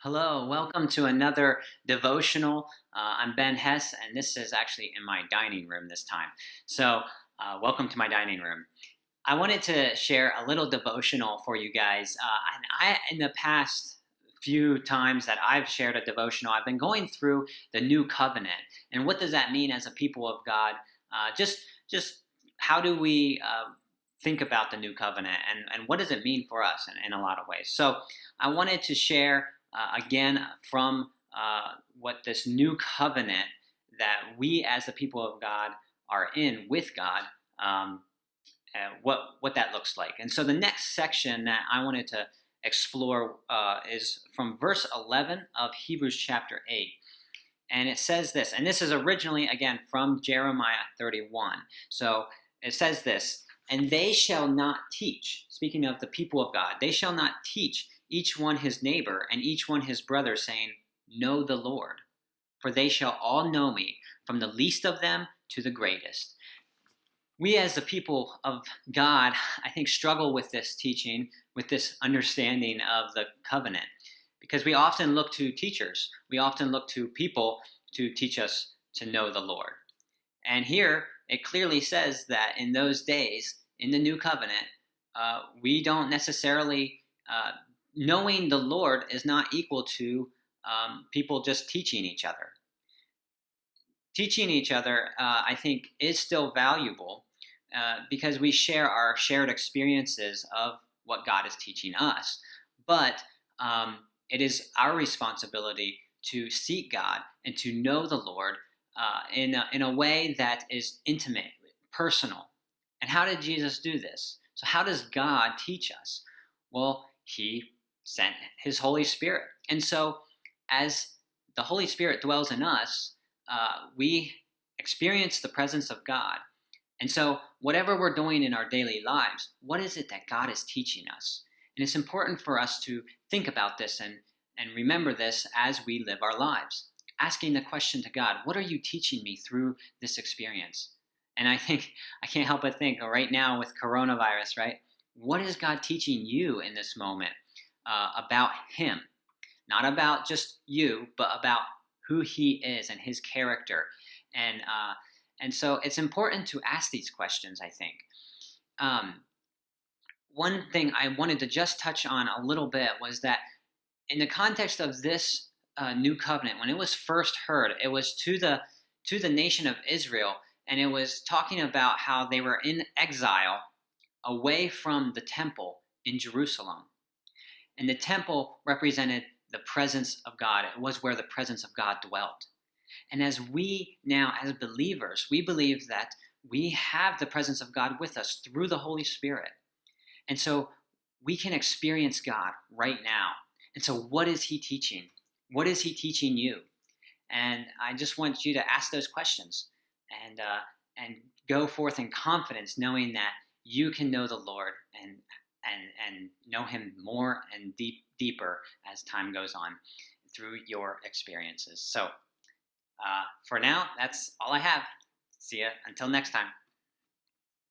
Hello, welcome to another devotional. I'm Ben Hess, and this is actually in my dining room this time. Welcome to my dining room. I wanted to share a little devotional for you guys. In the past few times that I've shared a devotional, I've been going through the new covenant. And what does that mean as a people of God? Just how do we think about the new covenant and what does it mean for us in a lot of ways? So I wanted to share again from what this new covenant that we as the people of God are in with God, what that looks like. And so the next section that I wanted to explore is from verse 11 of Hebrews chapter 8. And it says this, and this is originally, again, from Jeremiah 31. So it says this, and they shall not teach, speaking of the people of God, they shall not teach each one his neighbor and each one his brother, saying, know the Lord, for they shall all know me, from the least of them to the greatest. We as the people of God, I think, struggle with this teaching, with this understanding of the covenant, because we often look to teachers. We often look to people to teach us to know the Lord. And here it clearly says that in those days, in the new covenant, we don't necessarily, knowing the Lord is not equal to people just teaching each other. Teaching each other, I think, is still valuable because we share our shared experiences of what God is teaching us. But it is our responsibility to seek God and to know the Lord in a way that is intimate, personal. And how did Jesus do this? So how does God teach us? Well, he sent his Holy Spirit. And so as the Holy Spirit dwells in us, we experience the presence of God. And so whatever we're doing in our daily lives, what is it that God is teaching us? And it's important for us to think about this and remember this as we live our lives. Asking the question to God, what are you teaching me through this experience? And I think, I can't help but think right now with coronavirus, right? What is God teaching you in this moment about him? Not about just you, but about who he is and his character. And so it's important to ask these questions, I think. One thing I wanted to just touch on a little bit was that in the context of this new covenant, when it was first heard, it was to the nation of Israel, and it was talking about how they were in exile away from the temple in Jerusalem. And the temple represented the presence of God. It was where the presence of God dwelt. And as we now, as believers, we believe that we have the presence of God with us through the Holy Spirit. And so we can experience God right now. And so what is he teaching? What is he teaching you? And I just want you to ask those questions and go forth in confidence, knowing that you can know the Lord and know him more and deeper as time goes on through your experiences. So for now, that's all I have. See ya until next time.